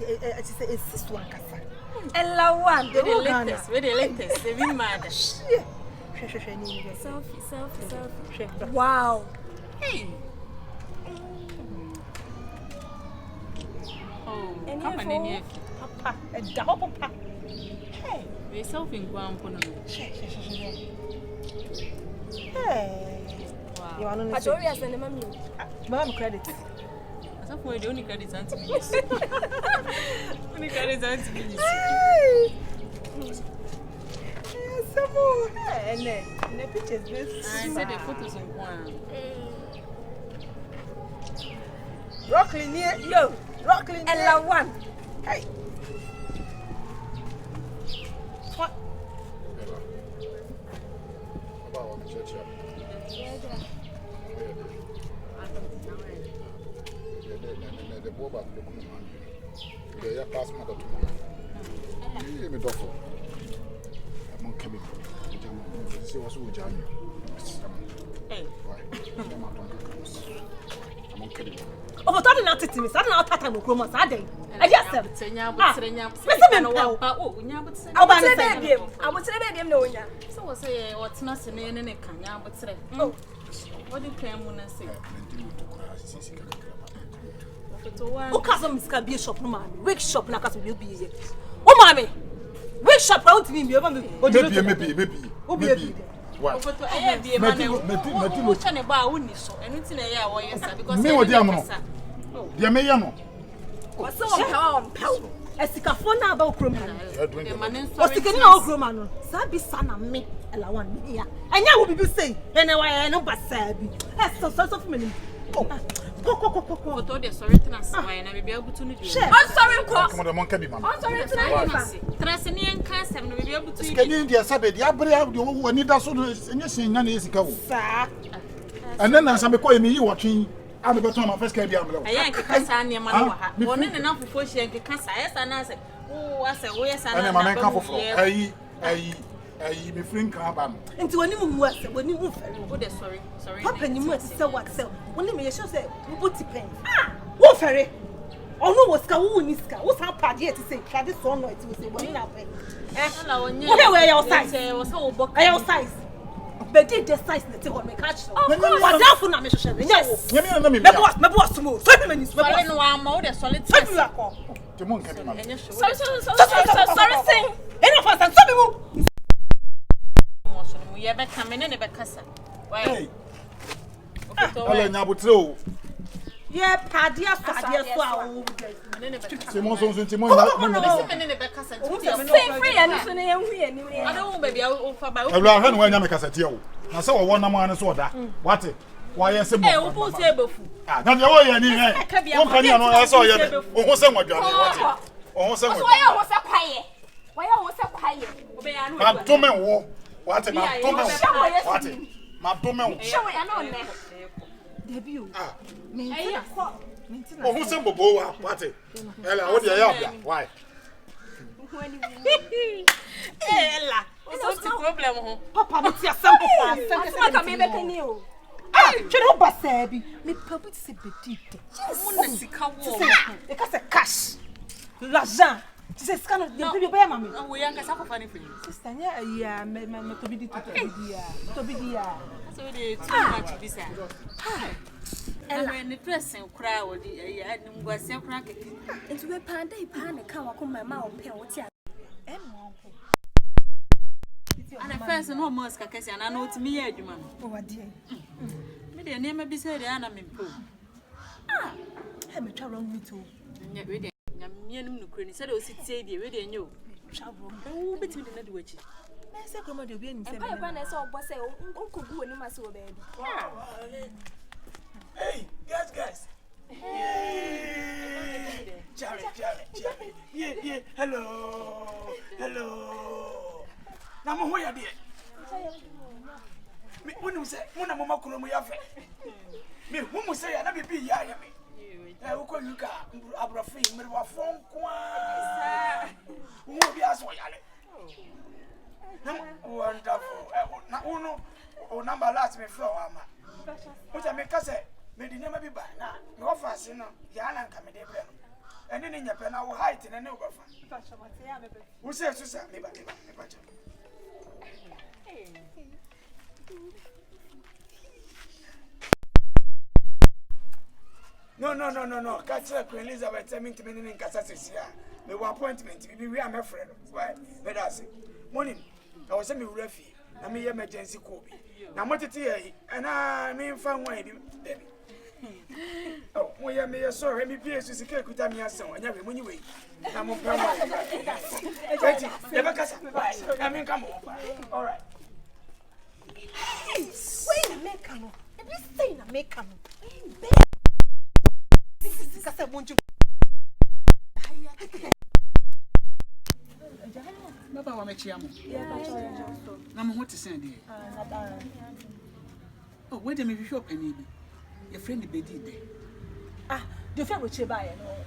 it's a sister one kasa. Ella one, the latest, the be mad. Selfie. Wow. Hey. Oh, come on in here. Papa, a double papa. Hey, we selfie in Guampono. Hey. Wow. You want to Pajoria send them me. Mom credit. As of the only credit anti minister. Only credit anti minister. Some more. And the pictures this. I said the photos on one. Rockly near yo. Rockly Ella one. Hey. What? About the church. The boy back the command. The pass mother to me. Me dofo. Among coming. See what's with Johnny. Hey. Among coming. Oh, but I didn't tell me. I didn't tell me. Chroma, I didn't. I just said. So was say what's not in any can, but say, oh, what did Cramona say? O cousin Miss be a shop man. Wig shop na cousin will be here. Oh mommy. Wig shop round to me be over me. Maybe. Why? Be a man who can about only so anything a year or yes because me or dear no. Dear me yano. What's so on power? Esikafona about Chroma. What's the getting all Chroma? Sabi sana me. Ella one here. And ya will be say, and I know Basabi. That's so me. But all the sorry to us, why and be able to do. I'm sorry, Come on, the monkey, man. I'm sorry to Trasinian cast and be able to get in the Sabbath, the Abra, who need us and yes, and years ago. Sir. And then as I'm calling me watching, I'm about to my first carrier. I ain't Cassa near my one enough before she and Cassa, yes, and I said, oh, I said, yes, and I'm a man for me friend Cabam. Into any more when you move. Sorry. Papa, you must sell what sell. When you show say, we put it pen. Ah, what ferry? Oh, no, what's Kawuniska? What's our party to say? Try this one night to say, what in our way? Where your size was all book. I your size. But did the size that you want me catch? Oh, what down for not Michelle? Yes, my boss to move. 7 minutes. I don't know more than solid. sorry, sing. Enough of us, some we ever come in and Becassa. Why? yeah, Padia, I don't maybe I'll for by I when you make us a deal. I saw one man is order. What? Why, yes, I'm able to. Ah, now you're any company. I saw you. Oh, somewhat. Oh, somewhat. Why I was a quiet? Why I was a quiet? I'm doing war. What am I doing? What? My domain. Show me, I know. debut. Oh, who's a bobo? What? Ella, what do you have? Why? Ella, what's the problem? Papa, what's your sample? I'm coming back in you. Ah, you know, Basabi, me public say petite. Because a cash. L'argent. Tu sais ce qu'on a dit, tu peux pas mamie. We are going to find it for you. Sister, yeah, me to be dia. So they too much this. And when the dressing crowd or the was so crack. It's where Panda Pan come on my mouth, pen what's ya. And at first, no more scarce, and I know it's me, man. Oh, dear. Maybe a name be said, and I'm improved. Ah, have me trouble me too. Yet, ready. I'm said, oh, sit here, ready, and you. Travel. Oh, between the network. I said, come on, you'll be in the I saw boss say, Uncle Boo and my soul, baby. Hey, guys. Charlie. Yeah. Hello. Now, who are you? Me, when you say, when I'm a Makuno, me, whom say, I never be Yaya. I will call you Abrafin, but what phone? Who will be as well? Wonderful. Oh, number last me from Mama. What I make us say, may the name be by now. Your first, Yana come in the ene ne nyapa na wo height ne ne obafa wo say so sa me ba cha No. Catch Queen Elizabeth tell me to me in Cassasia. Me appointment we are my friend. Why? But I say morning I was me refi na me emergency call bi. Na mo tete here and I me fa wan bi baby. Oh, mo ya me sorry me pie so sika kuta me asan anya we munyi we. Na mo pa wan. Wait, never kasa. I mean come on. All right. Wait, make come. If you say na make come. Kasa munju. Baba wa mechi amu. Na mo hote sen de. Oh, wait a minute, shop any be. Your friend Bedi de. The friend we che buy no.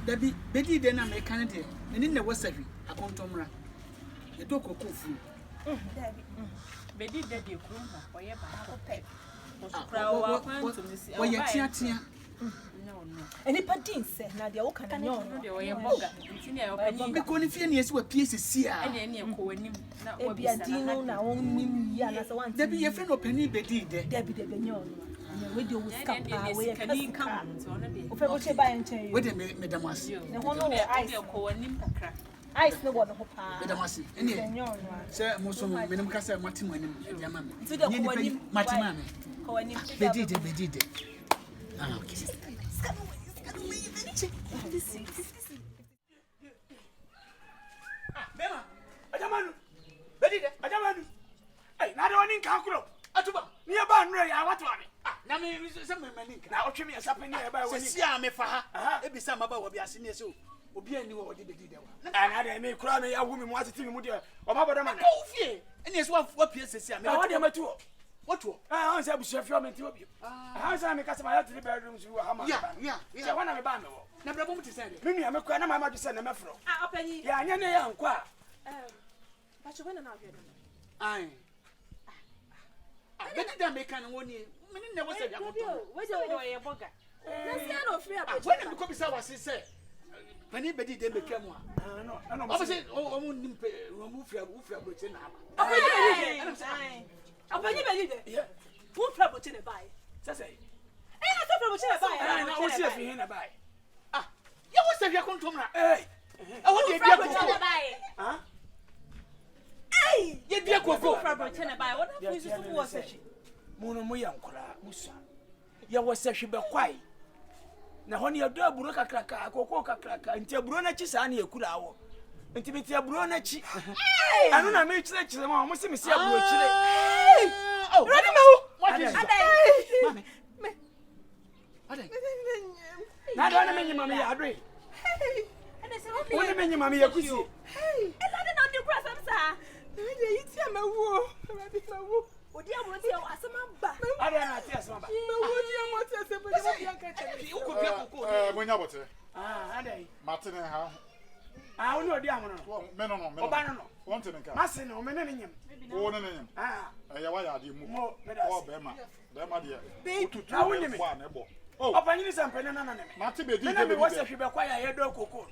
Dabi Bedi de na me kan de. Ni na wasabi akontomra. E do kokko fu. Dabi. Bedi de de ku na oye ba na pep. Why you tia? No. Any padin say na dia wo kan nyo no. De oye boga. Ntini e opani. Me ko ni fie na esi wa PSC a. Ene ene ko wanim na wa bi adino na won nim ya na se wan. Dabi ye friend opani Bedi de. Dabi de benyo no. Anya we de wo skapa we kani kam nti ono de. O fe bo che ba enchen. We de me damas. Ne ho no ice. Ko wanim kakra. Ice no wo no ho pa. Me damas. Ene. Say mo so me nim kasa matim anim de ama me. Nti de ko wanim matim ame. Ko wanim. Bedi de. Okay. Bema. Ajamanu. Bedi de. Ajamanu. Hey, na de woni nka kuro. Atuba. Ni e ba nure ya watu ame. Na me se me mani nka. Na otwe me yasape ni e ba woni. Se sia me fa ha. Ebisa maba wo bi ase ne se o. Obi ani wo de Bedi de wa. Na de me kura me awu me mo atiti me mu de. O ma bodo ma na. Ko fie. Ene se wa pie se sia me. Na wo de matu. What? On say busu afio menti obi. How say me kasa ma ya 3 bedrooms we ha ma. Yeah. Say wana me ba me wo. Na brabo mu ti say de. Me nua me kwa na ma ma dwese na me fro. Opanyi. Ya anya ne ya nkwa. Ba cho wena na ahwe no. Ai. Bedi de me kan woni. Me ne wo say ya ko. We de ye boga. Na sia no free about. When me ko bisa wase say. Pani Bedi de me kemu a. No. O say o mu nimpe o mu fira broche na aba. Opanyi Bedi de. Yeah. Who free broche na buy? Say say. Na so free broche na buy. Na o see fi hin na buy. Ya wo say ya kontomra. Hey. Wo de bia koko. Ah? Hey! Ye bia koko. Free broche na buy. What if you so wo say? Mu no mu ya nkora musa. Ya wo say hwe be kwai. Na ho ne ya do aburo kakraka akoko kakraka nti aburo na chi sa na yakura wo. Nti bi ti aburo na chi. Anu na me chire ma mo se me si aburo chire. Oh. Ready me. What is Adai. Mami. Adai. Na do na me nyima me ya adwe. Wo ne me nyima me yakusi. Ela de na ndi kura sam sa. De yiti amawo. Rabi mawo. Odi amuro ti asama ba. Adai na ti asama ba. Mawo di amuro ti asama ba. Di anka che. Uko bia koko. Monya bote. Adai. Martin ha. Oni odi amono. Me no. Oba no. Want to nka. Mase no me ne nyim. Wo ne nyim. Ya wa ya de mu. Mo me da. Wo be ma de. Otutu na woni me. Wa na ebo. Oh, opanyini sampene na me. Martin Bedi Me na me wose hwe be kwa ya ye do koko.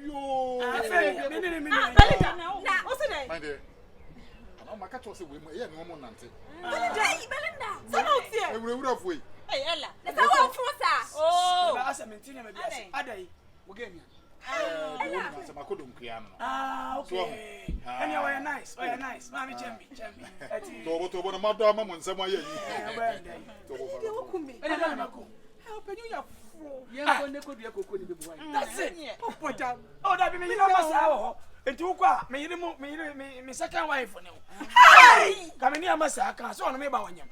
Yo. Me ne me. Belida. Na, o se dey. My dear. Ana maka to se we mu ye no mo nante. Belinda. Sana o tie. Ewura foi. Hey, Ella. Na sa wo fun sa. Oh. Ba asa mentine me biase. Adai. Wo gemi. Wo se makodum kria no. Okay. And you are nice. Mami chembi. Ati. To bo no mado ama mo nsem aye yi. To bo Dey wo kumi. Ene na mako. Help you ya fro. Ye ko ne ko dua koko ni be buai. That's it. Popo jam. Oh, that be me no masa wo. Enti wo kwa me yiri mu me second wife ne wo. Hey! Ka me ni amasa aka so no me ba wanyam.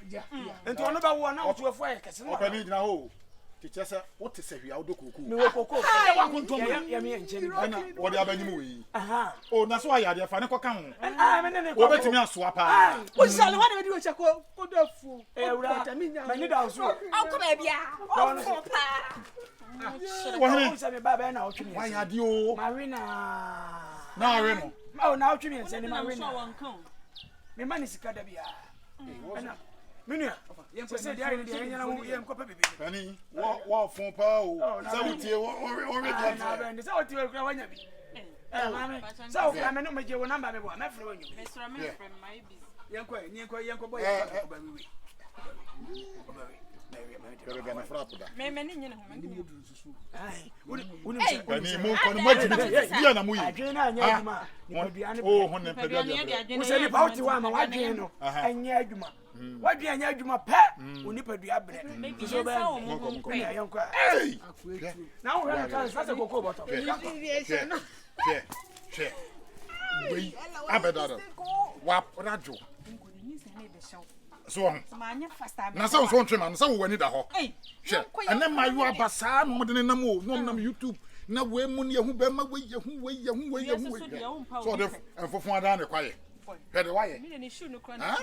Enti ono ba wo na otu afo aye kese no. Opani gina ho. Tiche se what se hwia wo do koko. Me wo koko. Wa kontom. Ya me enche ni. Ana wo de abanyim we. Aha. Oh, na so ayade fa ne koka ho. Me ne Wo betimi aso apa. O shall what we do check ko do fu. Ewura. Me ni da so. Uncle baby ah. O fu pa. Wo hene. Wo se me ba na otwe Wa yade o. Marina. Na are no. Oh, na otwe me se ni Na so Marina. won kan. Me mani sika da bia. Minua. Yɛn say dia ni dia nyana wo yɛn kɔ pɛ bebe. Ani wo fon pa o. Sa wutie wo ready. Na bɛ ndi sa wutie kura wanya bi. Mami. Sa wo kura me no me je wo number me bo. Me frɛ wo nyu. Me sura me frɛ my busy. Yɛn kɔ boy yɛn kɔ ba wiwi. Kare gana frapuda. Me ni nyene ho me. Ai, uni Ani mo ko no magini. Bia na mu yi. Adwen na anya adwuma. Ni paduane. Oh, ho ne paduane. Wo se ni pa uti wa ma wadwen no. Anya adwuma. Wadwen anya adwuma pɛ. Uni padua brɛ. So ba mo ko ko. Yɛn kɔ. Hey! Na wo hwɛ kan sa se kokɔ bɔtɔ. Che. Wei, abedada. Wa radio. So na say so ntwe na say wo wani da ho hwe ene mayu abasa no mo de nam o no nam YouTube na we mu ne hu be ma we ye hu so de enfofo ada ne kwaye he de waye me ne shoe no kra na